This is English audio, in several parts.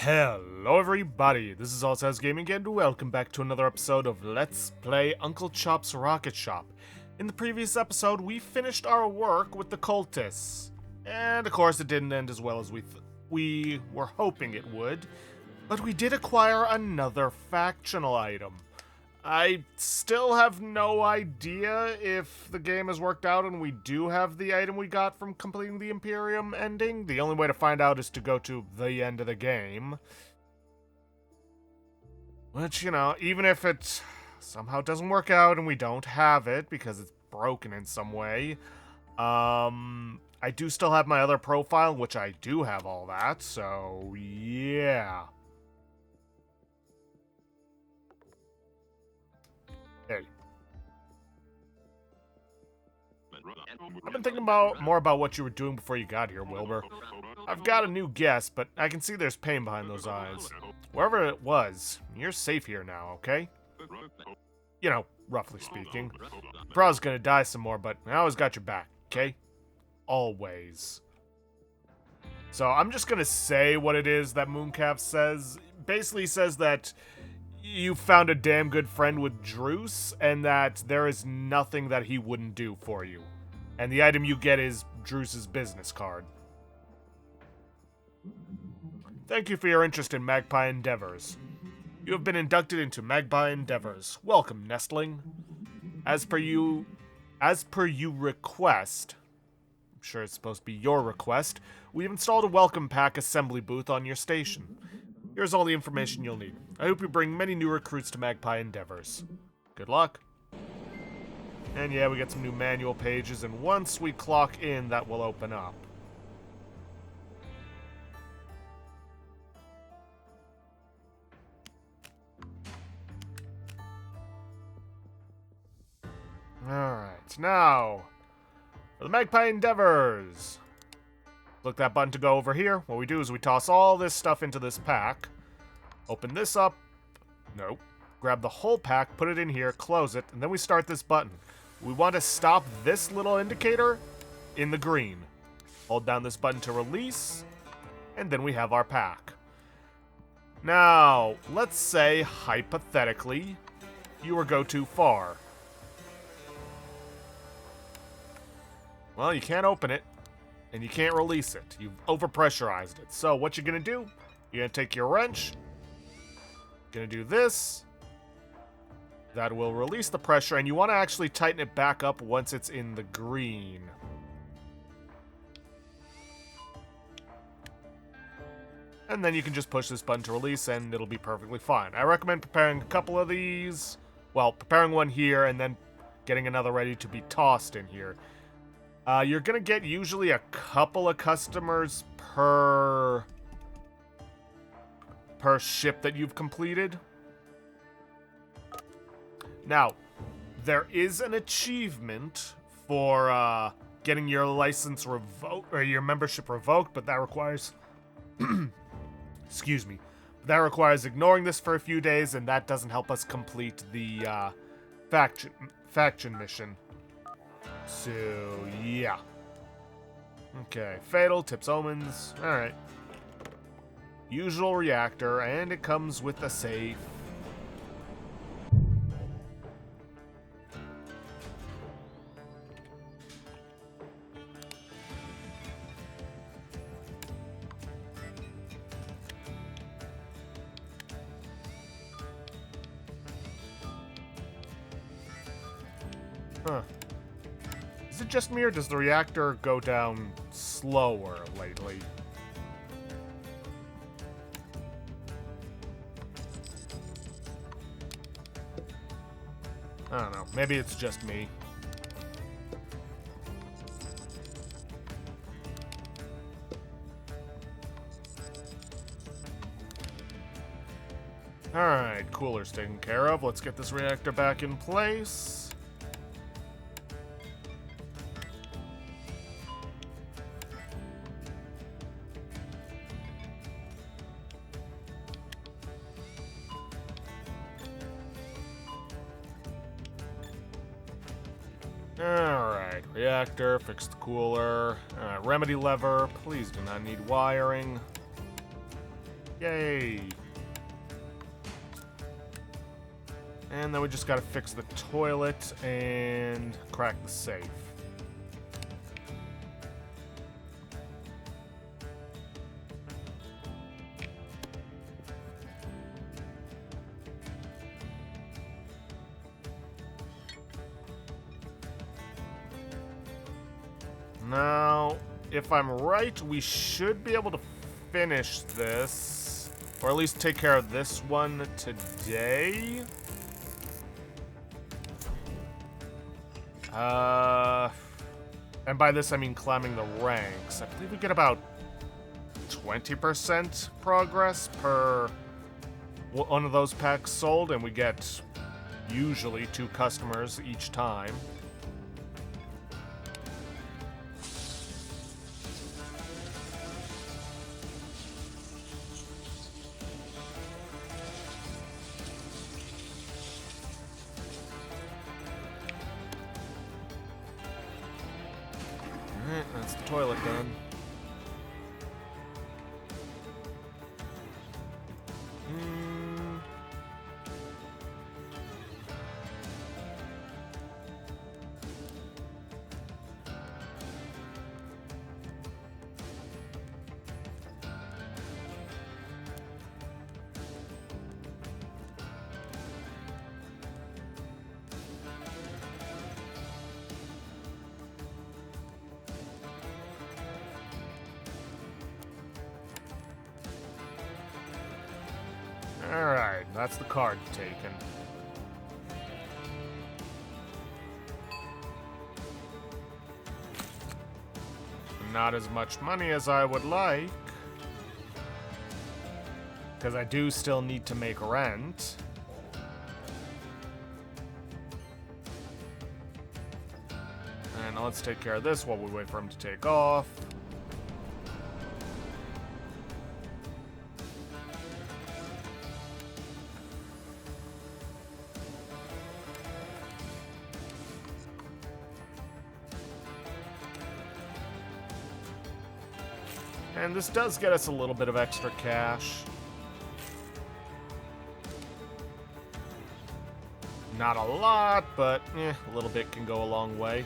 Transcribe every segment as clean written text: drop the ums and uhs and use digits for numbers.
Hello everybody, this is Allshouse Gaming and welcome back to another episode of Let's Play Uncle Chop's Rocket Shop. In the previous episode, we finished our work with the cultists. And of course it didn't end as well as we were hoping it would. But we did acquire another factional item. I still have no idea if the game has worked out and we do have the item we got from completing the Imperium ending. The only way to find out is to go to the end of the game. Which, even if it somehow doesn't work out and we don't have it because it's broken in some way, I do still have my other profile, which I do have all that, so yeah. Hey. I've been thinking more about what you were doing before you got here, Wilbur. I've got a new guess, but I can see there's pain behind those eyes. Wherever it was, you're safe here now, okay? Roughly speaking. You're probably gonna die some more, but I always got your back, okay? Always. So I'm just gonna say what it is that Mooncalf says. Basically says that you found a damn good friend with Druce, and that there is nothing that he wouldn't do for you. And the item you get is Druce's business card. Thank you for your interest in Magpie Endeavors. You have been inducted into Magpie Endeavors. Welcome, Nestling. As per you request, I'm sure it's supposed to be your request, we've installed a welcome pack assembly booth on your station. Here's all the information you'll need. I hope you bring many new recruits to Magpie Endeavors. Good luck. And yeah, we get some new manual pages, and once we clock in, that will open up. Alright, now, for the Magpie Endeavors. Click that button to go over here. What we do is we toss all this stuff into this pack. Open this up. Nope. Grab the whole pack, put it in here, close it, and then we start this button. We want to stop this little indicator in the green. Hold down this button to release, and then we have our pack. Now, let's say, hypothetically, you were go too far. Well, you can't open it. And you can't release it. You've overpressurized it. So what you're going to do, you're going to take your wrench, going to do this. That will release the pressure, and you want to actually tighten it back up once it's in the green. And then you can just push this button to release, and it'll be perfectly fine. I recommend preparing a couple of these. Well, preparing one here, and then getting another ready to be tossed in here. You're going to get usually a couple of customers per ship that you've completed. Now, there is an achievement for getting your license revoked, or your membership revoked, but that requires... excuse me. That requires ignoring this for a few days, and that doesn't help us complete the faction mission. So, yeah. Okay, Fatal, Tips Omens, alright. Usual reactor, and it comes with a safe. Huh. Is it just me, or does the reactor go down slower lately? I don't know. Maybe it's just me. Alright, cooler's taken care of. Let's get this reactor back in place. Alright, reactor, fix the cooler. Remedy lever, please do not need wiring. Yay! And then we just gotta fix the toilet and crack the safe. Now, if I'm right, we should be able to finish this, or at least take care of this one today. And by this I mean climbing the ranks. I believe we get about 20% progress per one of those packs sold, and we get usually 2 customers each time. Alright, that's the toilet done. Alright, that's the card taken. Not as much money as I would like, because I do still need to make rent. And let's take care of this while we wait for him to take off. And this does get us a little bit of extra cash. Not a lot, but a little bit can go a long way.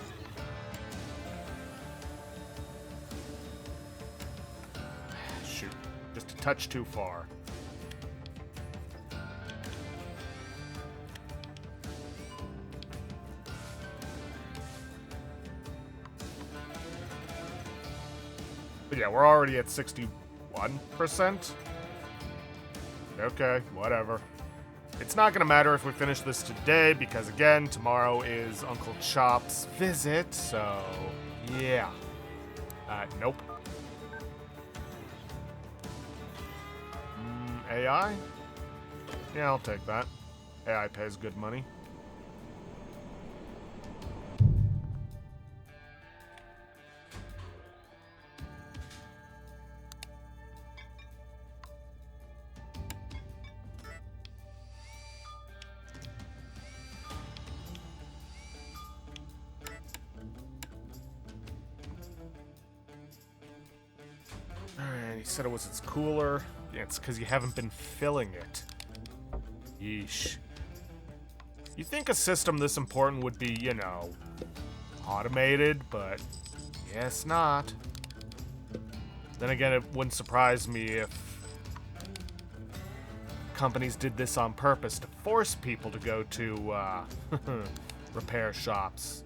Shoot, just a touch too far. But yeah, we're already at 61%. Okay, whatever. It's not gonna matter if we finish this today, because again, tomorrow is Uncle Chop's visit, so yeah. Nope. AI? Yeah, I'll take that. AI pays good money. Alright, he said it was its cooler. Yeah, it's because you haven't been filling it. Yeesh. You think a system this important would be, you know, automated, but yes, not. Then again, it wouldn't surprise me if companies did this on purpose to force people to go to repair shops.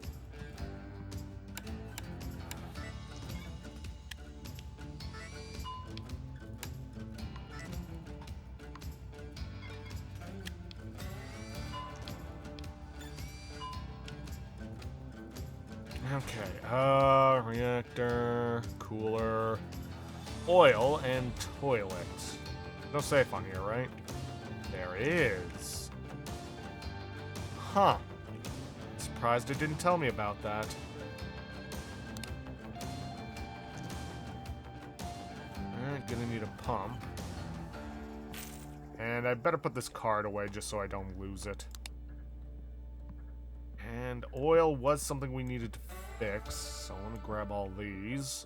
Okay, reactor, cooler, oil, and toilet. No safe on here, right? There is. Huh. Surprised it didn't tell me about that. Alright, gonna need a pump. And I better put this card away just so I don't lose it. And oil was something we needed to fix, so I want to grab all these.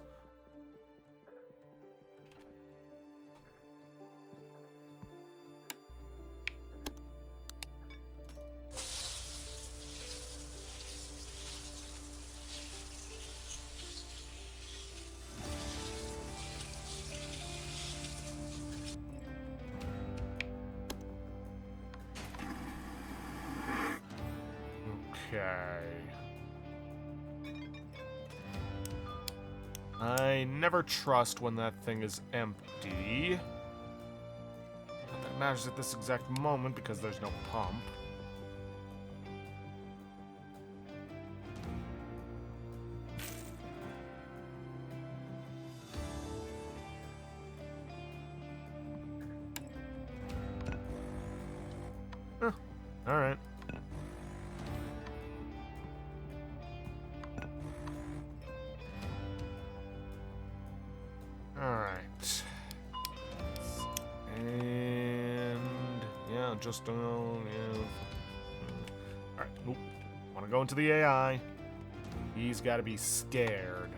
Okay. I never trust when that thing is empty. Not that it matters at this exact moment because there's no pump. Alright. Alright. And yeah, just yeah. Alright, nope. Wanna go into the AI. He's gotta be scared.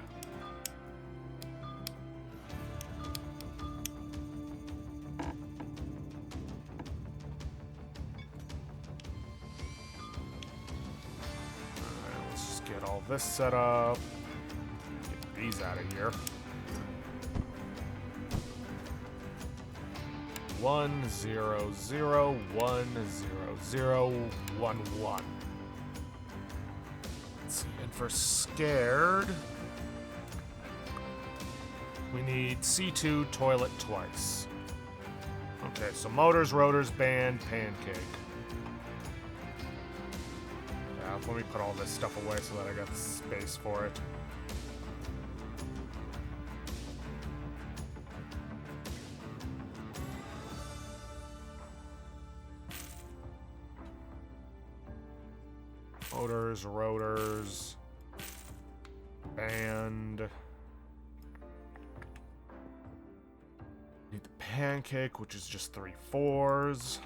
Get all this set up. Get these out of here. 1 0 0 1 0 0 1 1. Let's see. And for scared, we need C2 toilet twice. Okay, so motors, rotors, band, pancake. Let me put all this stuff away so that I got space for it. Motors, rotors, band. Need the pancake, which is just 3 4s.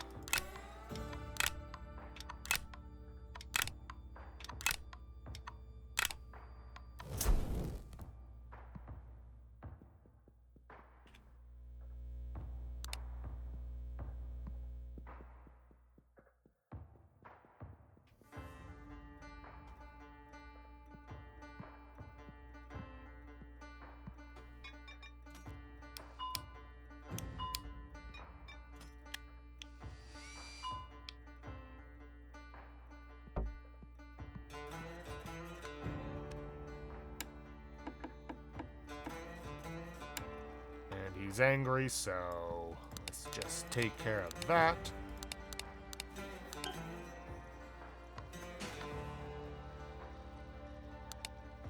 He's angry, so let's just take care of that.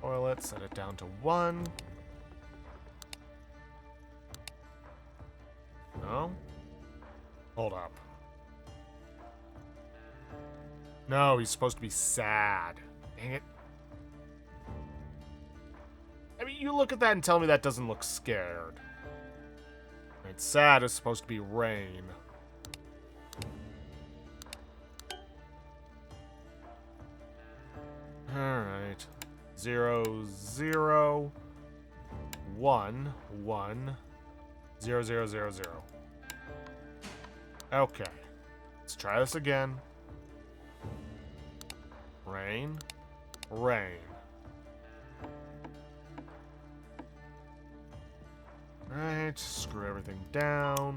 Toilet, set it down to 1. No? Hold up. No, he's supposed to be sad. Dang it. I mean, you look at that and tell me that doesn't look scared. Right, sad is supposed to be rain. Alright. 0 0 1 1 0 0 0 0. Okay. Let's try this again. Rain. Rain. Right, screw everything down.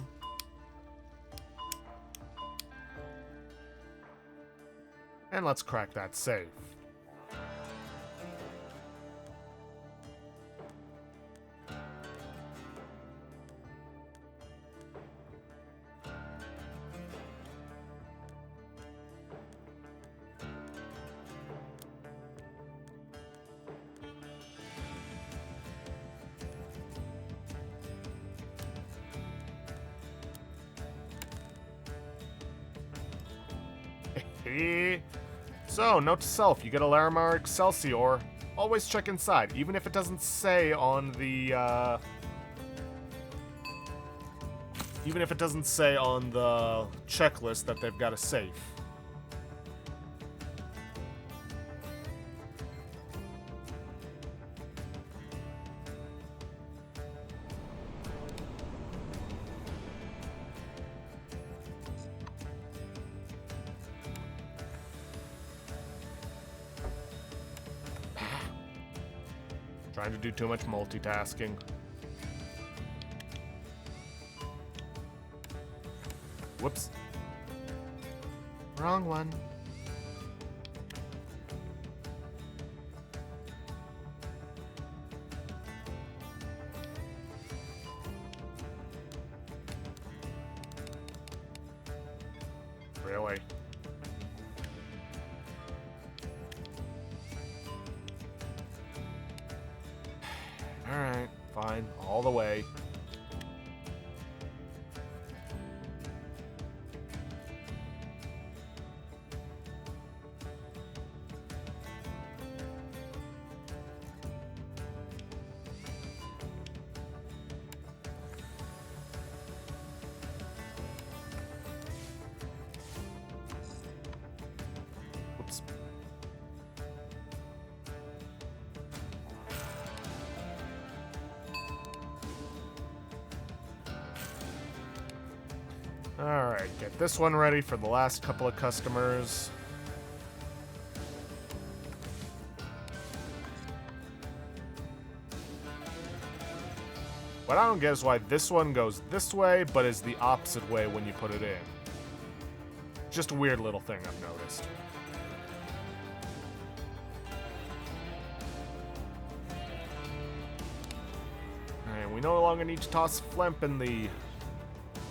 And let's crack that safe. So, note to self, you get a Larimar Excelsior. Always check inside, even if it doesn't say on the, even if it doesn't say on the checklist that they've got a safe. Trying to do too much multitasking. Whoops. Wrong one. Really? Alright, fine. All the way. Whoops. Alright, get this one ready for the last couple of customers. What I don't get is why this one goes this way, but is the opposite way when you put it in. Just a weird little thing I've noticed. Alright, we no longer need to toss Flemp in the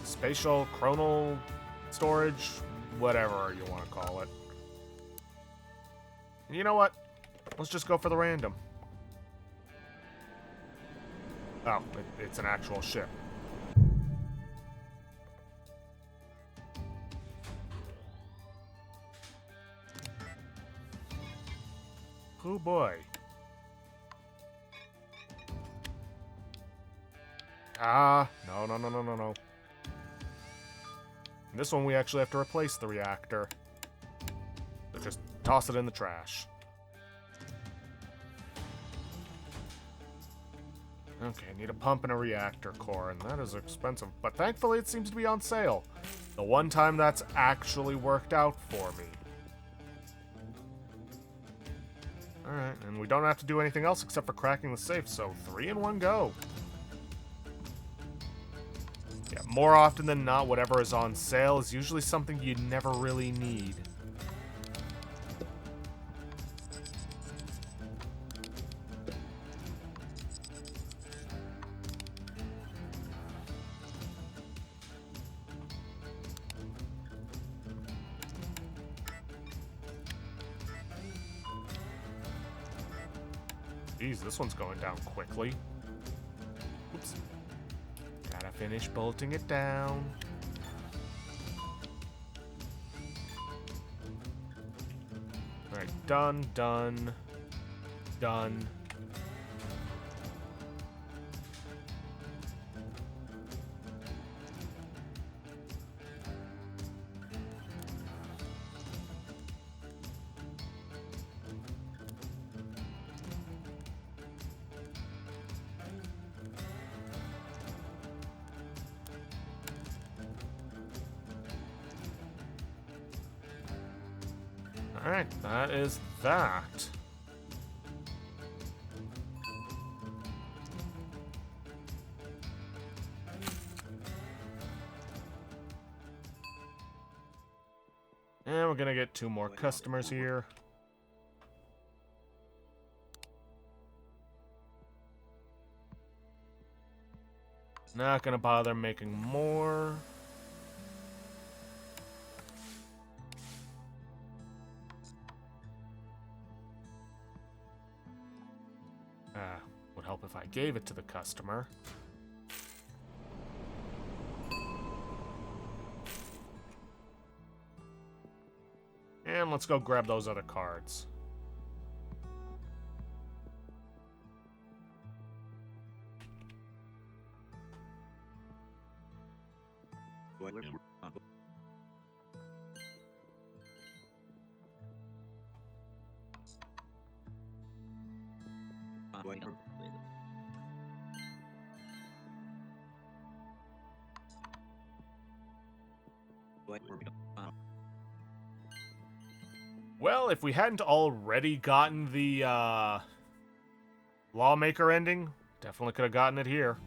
spatial chronal storage, whatever you want to call it. And you know what? Let's just go for the random. Oh, it's an actual ship. Oh boy. Ah, no. In this one we actually have to replace the reactor. So just toss it in the trash. Okay, need a pump and a reactor core, and that is expensive. But thankfully it seems to be on sale. The one time that's actually worked out for me. Alright, and we don't have to do anything else except for cracking the safe, so 3 in 1 go. Yeah, more often than not, whatever is on sale is usually something you never really need. Jeez, this one's going down quickly. Oops. Gotta finish bolting it down. Alright, done. Alright, that is that. And we're gonna get 2 more customers here. Not gonna bother making more. Would help if I gave it to the customer. And let's go grab those other cards. Well, if we hadn't already gotten the lawmaker ending, definitely could have gotten it here.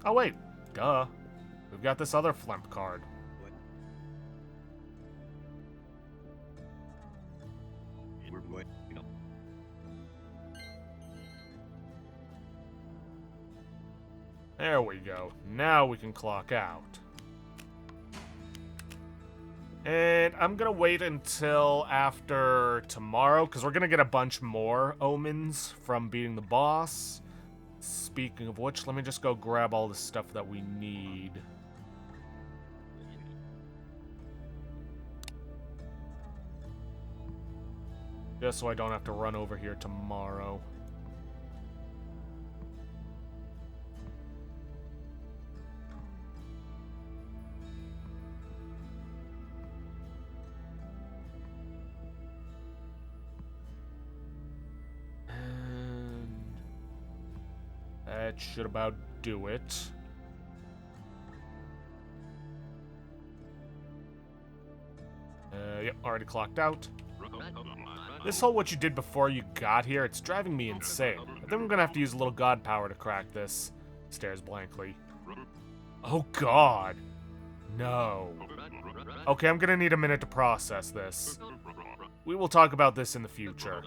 Oh wait, duh. We've got this other Flemp card. There we go. Now we can clock out. And I'm gonna wait until after tomorrow, because we're gonna get a bunch more omens from beating the boss. Speaking of which, let me just go grab all the stuff that we need. Just so I don't have to run over here tomorrow. That should about do it. Yep, already clocked out. This whole what you did before you got here, it's driving me insane. I think I'm gonna have to use a little god power to crack this. Stares blankly. Oh god. No. Okay, I'm gonna need a minute to process this. We will talk about this in the future.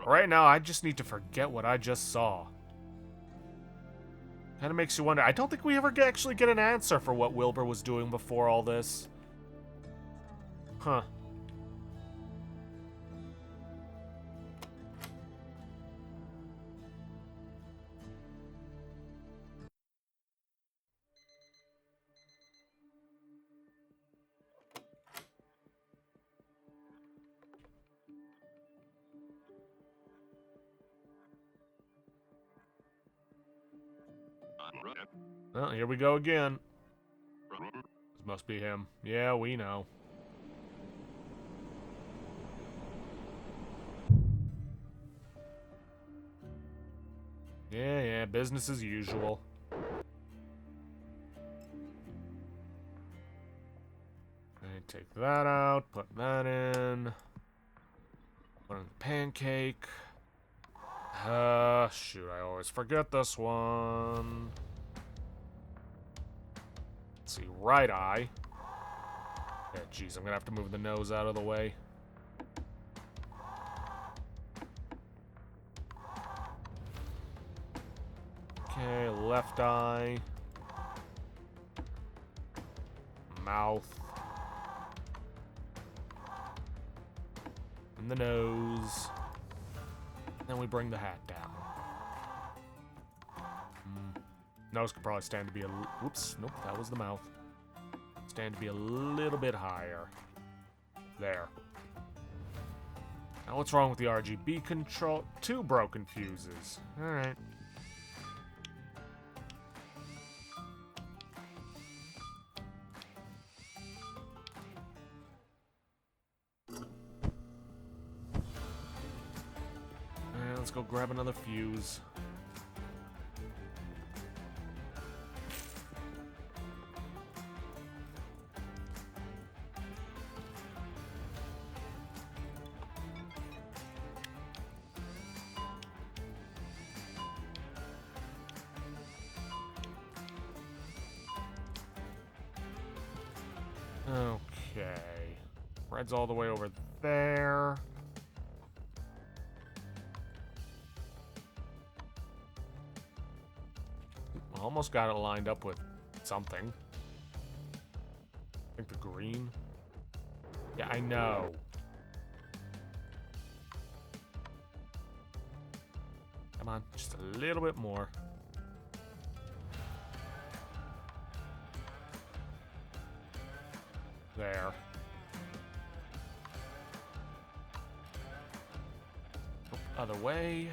Right now, I just need to forget what I just saw. Kinda makes you wonder. I don't think we ever actually get an answer for what Wilbur was doing before all this. Huh. Well, here we go again. This must be him. Yeah, we know. Yeah, business as usual. Take that out, put that in. Put in the pancake. Shoot, I always forget this one. Let's see, right eye. Yeah, jeez, I'm gonna have to move the nose out of the way. Okay, left eye. Mouth. And the nose. Then we bring the hat down. Nose could probably stand to be a... Whoops, nope, that was the mouth. Stand to be a little bit higher. There. Now what's wrong with the RGB control? 2 broken fuses. Alright. Alright, let's go grab another fuse. Okay. Red's all the way over there. Almost got it lined up with something. I think the green. Yeah, I know. Come on, just a little bit more. There. Oh, other way.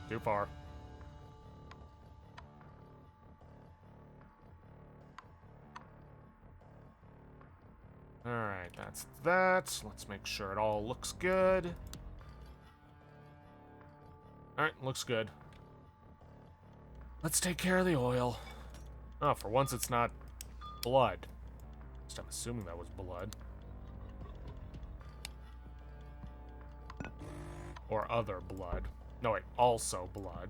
Too far. Alright, that's that. Let's make sure it all looks good. Alright, looks good. Let's take care of the oil. Oh, for once it's not blood. At least I'm assuming that was blood. Or other blood. No, wait, also blood.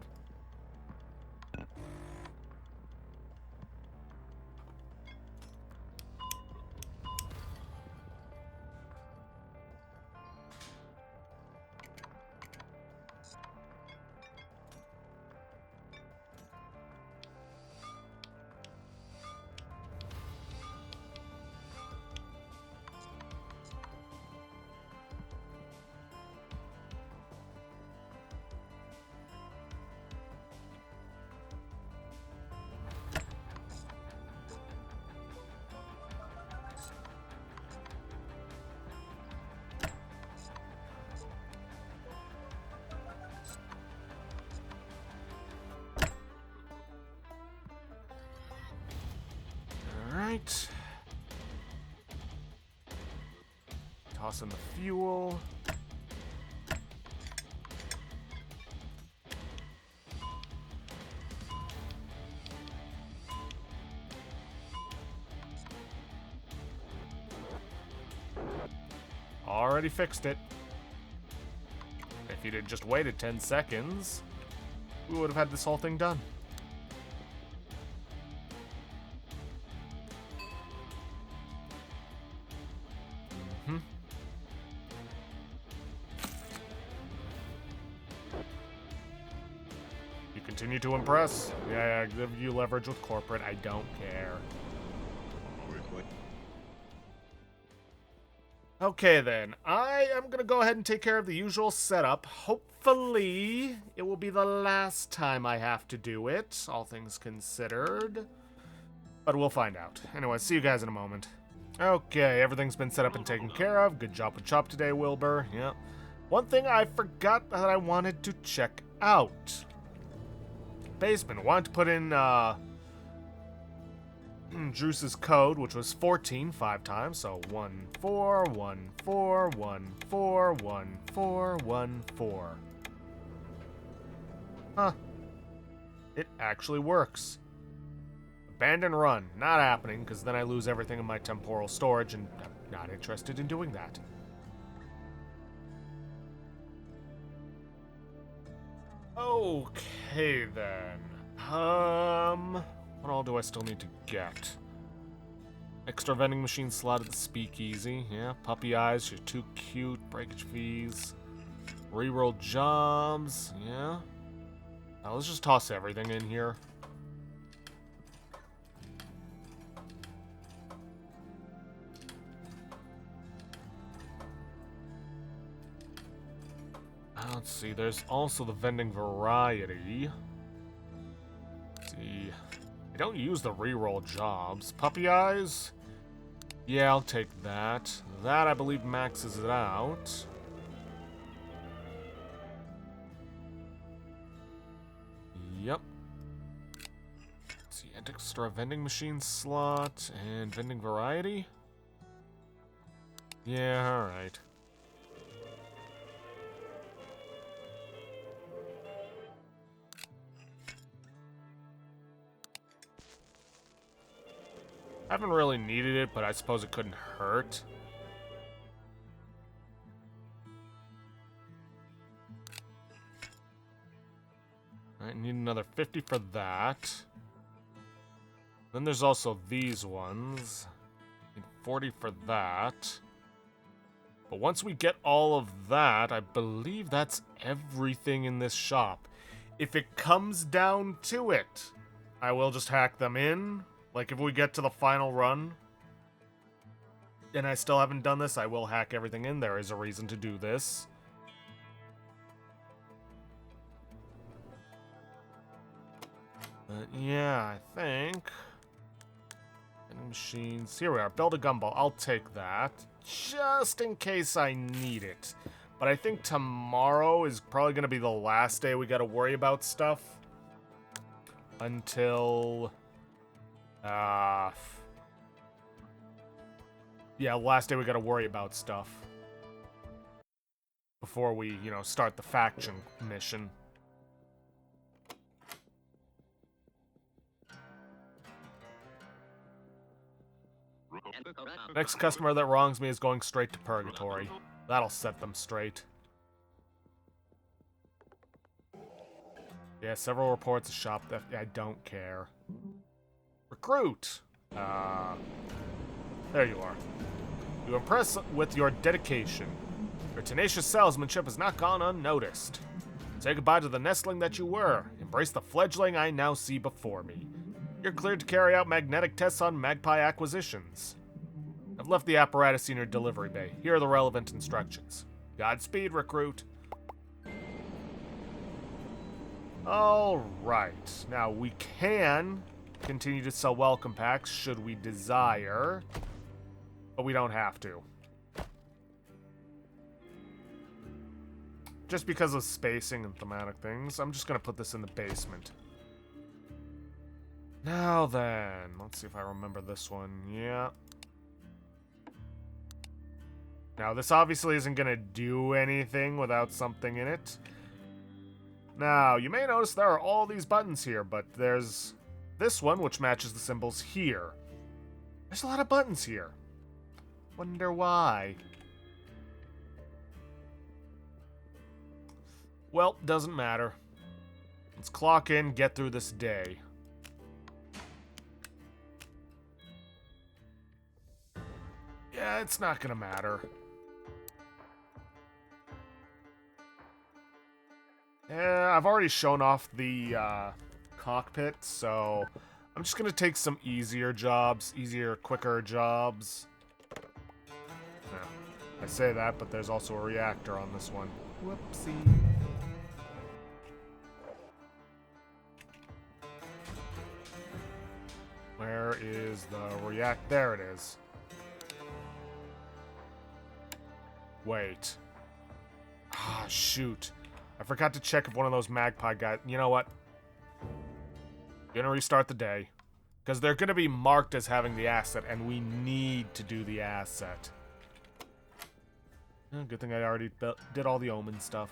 Alright. Toss in the fuel. Already fixed it. If you'd have just waited 10 seconds, we would have had this whole thing done. You continue to impress. Yeah, give you leverage with corporate. I don't care. Okay then, I am gonna go ahead and take care of the usual setup. Hopefully, it will be the last time I have to do it, all things considered. But we'll find out. Anyway, see you guys in a moment. Okay, everything's been set up and taken care of. Good job with Chop today, Wilbur. Yeah. One thing I forgot that I wanted to check out. Basement. I wanted to put in, Drew's code, which was 14 5 times, so 1 4 1 4 1 4 1 4 1 4. Huh. It actually works. Abandon run. Not happening, because then I lose everything in my temporal storage, and I'm not interested in doing that. Okay, then. What all do I still need to get? Extra vending machine slot at the speakeasy. Yeah, puppy eyes. You're too cute. Breakage fees. Reroll jobs. Yeah. Now let's just toss everything in here. Let's see. There's also the vending variety. Let's see. I don't use the reroll jobs. Puppy eyes? Yeah, I'll take that. That, I believe, maxes it out. Yep. Let's see, extra vending machine slot and vending variety? Yeah, alright. I haven't really needed it, but I suppose it couldn't hurt. I need another 50 for that. Then there's also these ones. Need 40 for that. But once we get all of that, I believe that's everything in this shop. If it comes down to it, I will just hack them in. Like, if we get to the final run, and I still haven't done this, I will hack everything in. There is a reason to do this. But yeah, I think... vending machines. Here we are. Build a gumball. I'll take that. Just in case I need it. But I think tomorrow is probably going to be the last day we got to worry about stuff. Until... yeah, last day we gotta worry about stuff. Before we, you know, start the faction mission. Next customer that wrongs me is going straight to purgatory. That'll set them straight. Yeah, several reports of shop theft. I don't care. Recruit! There you are. You impress with your dedication. Your tenacious salesmanship has not gone unnoticed. Say goodbye to the nestling that you were. Embrace the fledgling I now see before me. You're cleared to carry out magnetic tests on Magpie acquisitions. I've left the apparatus in your delivery bay. Here are the relevant instructions. Godspeed, recruit. Alright. Now, we can continue to sell welcome packs should we desire, but we don't have to. Just because of spacing and thematic things, I'm just going to put this in the basement. Now then, let's see if I remember this one. Yeah. Now, this obviously isn't going to do anything without something in it. Now, you may notice there are all these buttons here, but there's this one, which matches the symbols here. There's a lot of buttons here. Wonder why. Well, doesn't matter. Let's clock in, get through this day. Yeah, it's not gonna matter. Yeah, I've already shown off the cockpit, so I'm just gonna take some easier jobs, quicker jobs. Yeah, I say that, but there's also a reactor on this one. Whoopsie. Where is the react? There it is. Wait. Ah, shoot. I forgot to check if one of those magpie guys... You know what? Gonna restart the day. Because they're gonna be marked as having the asset, and we need to do the asset. Oh, good thing I already did all the omen stuff.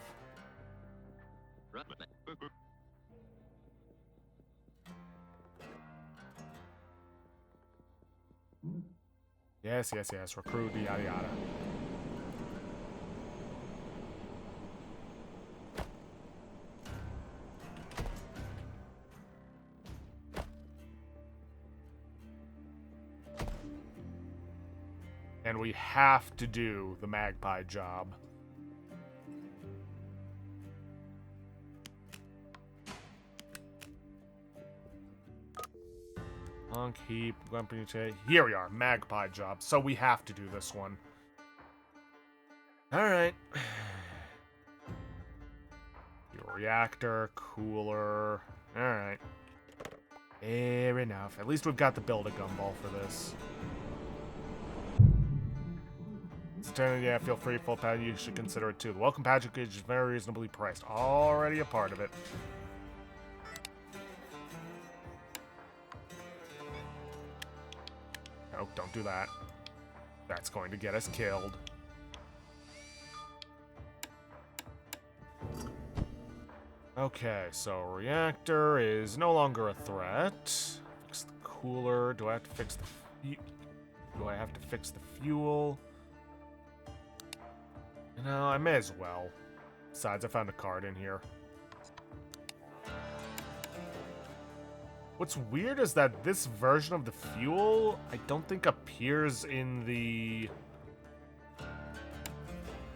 Yes, yes, yes. Recruit, yada yada. And we have to do the magpie job. Honk, heap, grumpy. Here we are, magpie job. So we have to do this one. Alright. Your reactor, cooler. Alright. Fair enough. At least we've got the build a gumball for this. Yeah, feel free, full pad. You should consider it too. The welcome package is very reasonably priced. Already a part of it. Oh, don't do that. That's going to get us killed. Okay, so reactor is no longer a threat. Fix the cooler. Do I have to fix the fuel? No, I may as well. Besides, I found a card in here. What's weird is that this version of the fuel, I don't think appears in the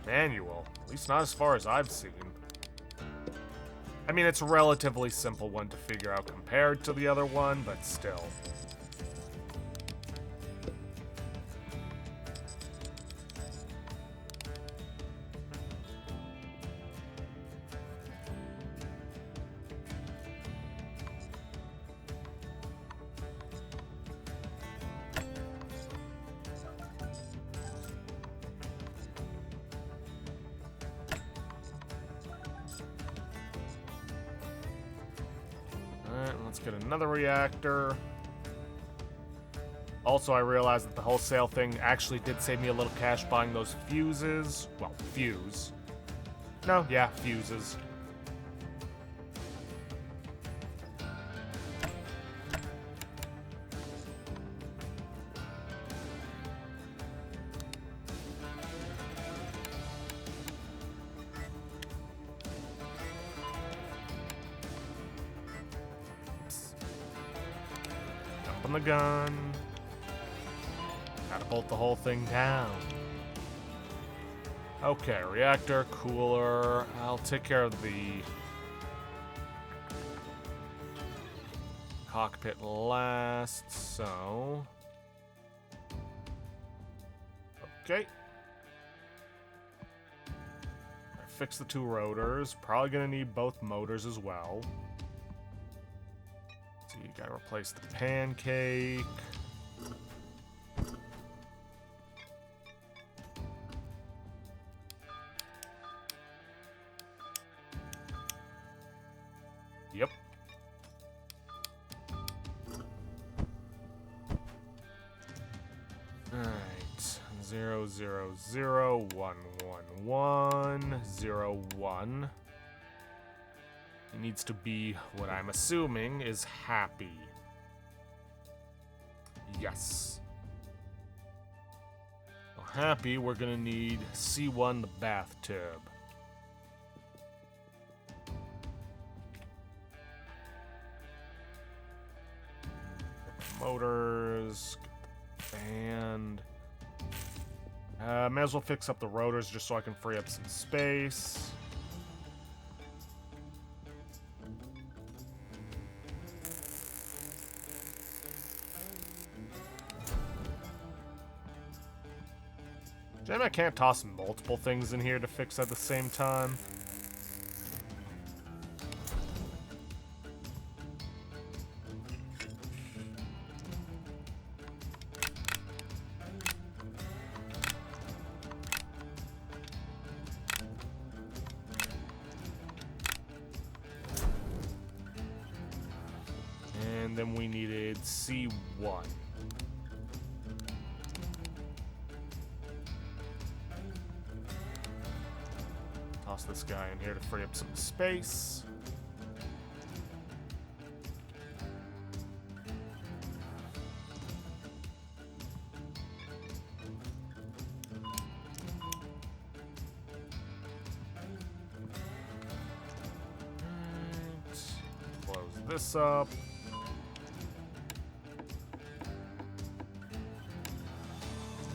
manual. At least not as far as I've seen. I mean, it's a relatively simple one to figure out compared to the other one, but still. Let's get another reactor. Also, I realized that the wholesale thing actually did save me a little cash buying those fuses. Well, fuse. No, yeah, fuses. On the gun. Gotta bolt the whole thing down. Okay, reactor, cooler. I'll take care of the cockpit last, so... Okay. I fixed the two rotors. Probably gonna need both motors as well. So you gotta replace the pancake. Yep. 0001101. It needs to be what I'm assuming is happy. Yes. Well, happy, we're gonna need C1, the bathtub. Motors, and may as well fix up the rotors just so I can free up some space. Damn, I can't toss multiple things in here to fix at the same time. And then we needed C1. Toss this guy in here to free up some space. Close this up.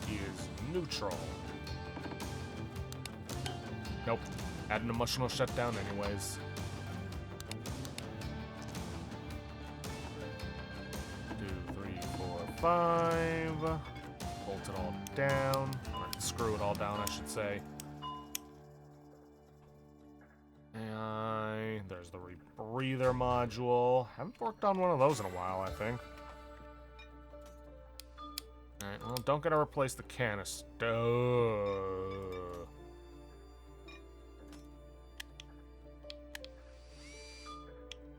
He is neutral. Nope. Had an emotional shutdown anyways. 2, 3, 4, 5. Bolt it all down. Or screw it all down, I should say. And there's the rebreather module. Haven't worked on one of those in a while, I think. Alright, well, don't gotta replace the canister.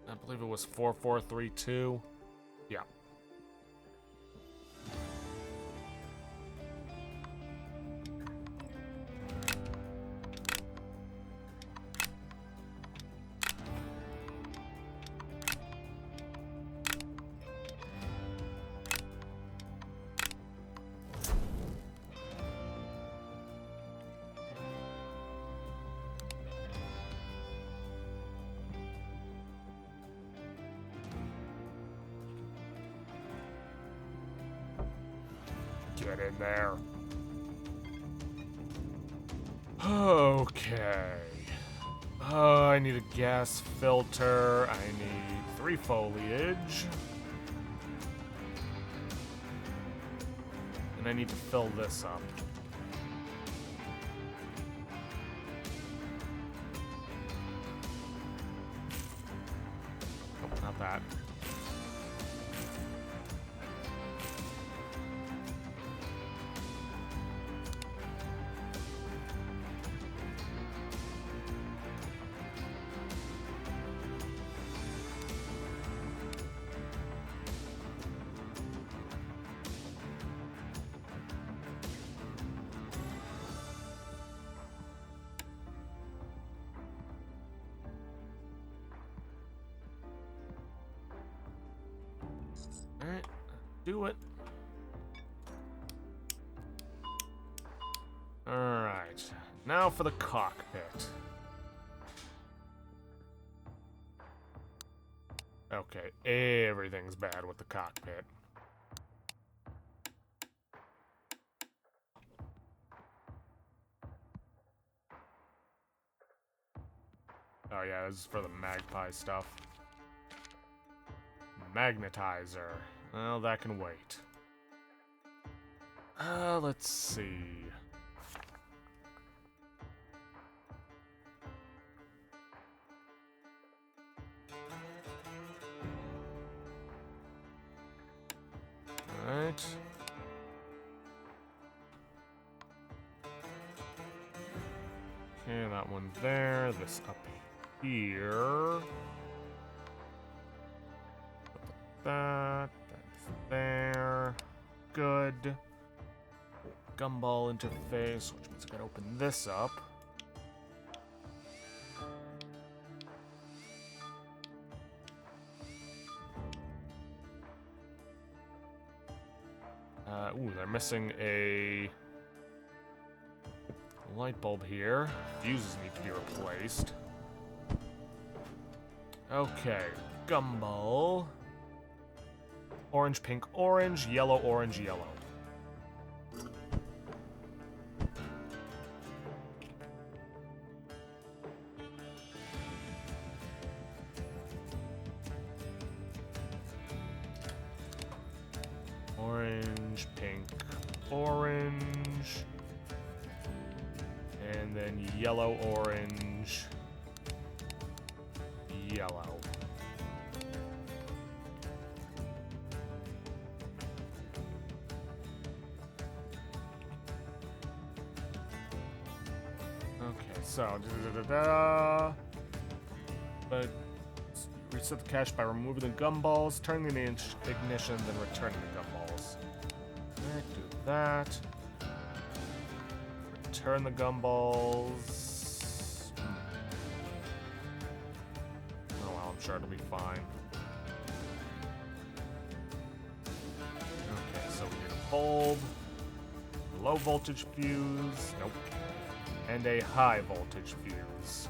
I believe it was 4432. Yeah. Get in there. Okay. I need a gas filter. I need 3 foliage. And I need to fill this up. Nope, not that. Alright, do it. Alright, now for the cockpit. Okay, everything's bad with the cockpit. Oh yeah, this is for the magpie stuff. Magnetizer. Well, that can wait. Let's see. Alright. Okay, that one there. This up here. That's there. Good. gumball interface, which means I gotta open this up. Ooh, they're missing a light bulb here. Fuses need to be replaced. Okay, gumball. Orange, pink, orange, yellow, orange, yellow. Orange, pink, orange. And then yellow, orange, yellow. Okay, so but reset the cache by removing the gumballs, turning the ignition, then returning the gumballs. Alright, do that. Return the gumballs. Oh well, I'm sure it'll be fine. Okay, so we need a bulb, low voltage fuse, nope, and a high voltage fuse.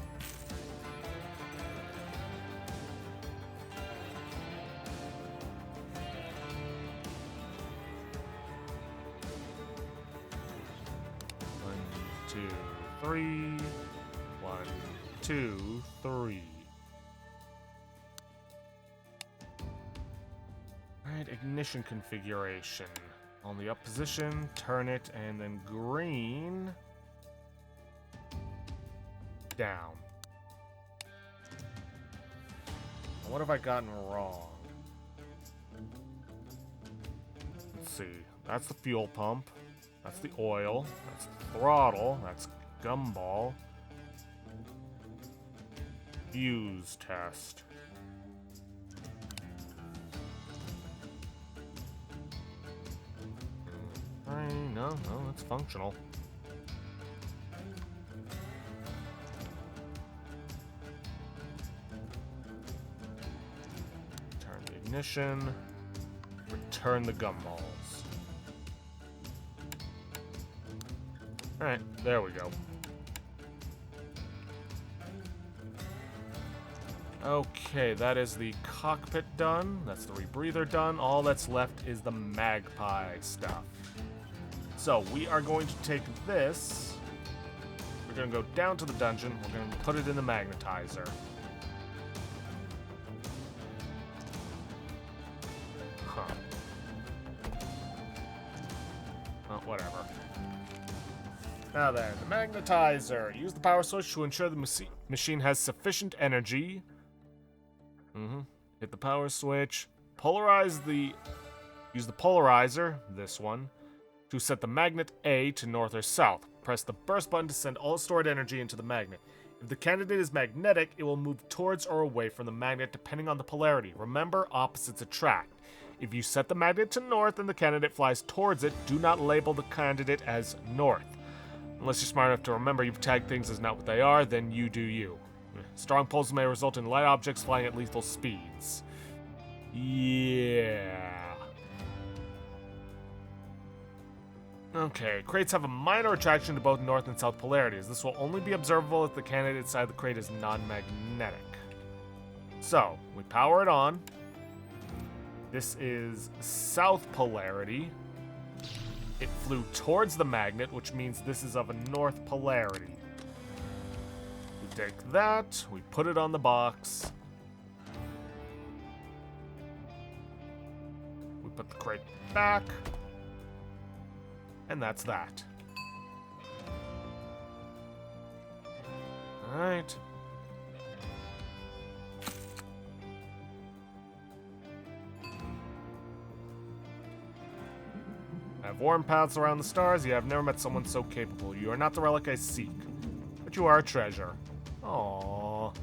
Three. 1, 2, 3. Alright, ignition configuration. On the up position, turn it, and then green. Down. What have I gotten wrong? Let's see. That's the fuel pump. That's the oil. That's the throttle. That's gumball. Fuse test. No, it's functional. Turn the ignition. Return the gumballs. Alright, there we go. Okay, that is the cockpit done. That's the rebreather done. All that's left is the magpie stuff. So, we are going to take this. We're going to go down to the dungeon. We're going to put it in the magnetizer. Huh. Well, whatever. Now then, the magnetizer. Use the power switch to ensure the machine has sufficient energy. Hit the power switch. Use the polarizer, this one, to set the magnet A to north or south. Press the burst button to send all stored energy into the magnet. If the candidate is magnetic, it will move towards or away from the magnet depending on the polarity. Remember, opposites attract. If you set the magnet to north and the candidate flies towards it, do not label the candidate as north. Unless you're smart enough to remember you've tagged things as not what they are, then you do you. Strong pulses may result in light objects flying at lethal speeds. Yeah. Okay, crates have a minor attraction to both north and south polarities. This will only be observable if the candidate side of the crate is non-magnetic. So, we power it on. This is south polarity. It flew towards the magnet, which means this is of a north polarity. We take that, we put it on the box. We put the crate back. And that's that. Alright. I have worn paths around the stars. You have never met someone so capable. You are not the relic I seek, but you are a treasure. Aww.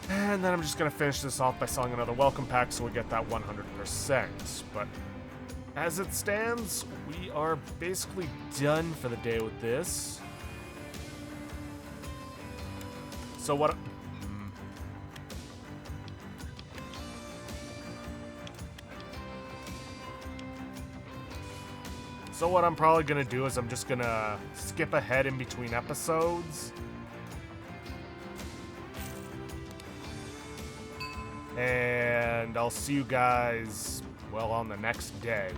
And then I'm just gonna finish this off by selling another welcome pack so we get that 100%. But as it stands, we are basically done for the day with this. So what... So what I'm probably gonna do is I'm just gonna skip ahead in between episodes. And I'll see you guys, well, on the next day.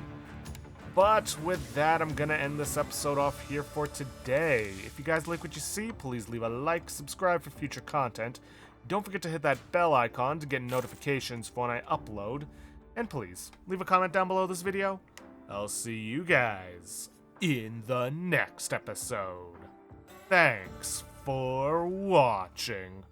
But with that, I'm gonna end this episode off here for today. If you guys like what you see, please leave a like, subscribe for future content. Don't forget to hit that bell icon to get notifications for when I upload. And please, leave a comment down below this video. I'll see you guys in the next episode. Thanks for watching.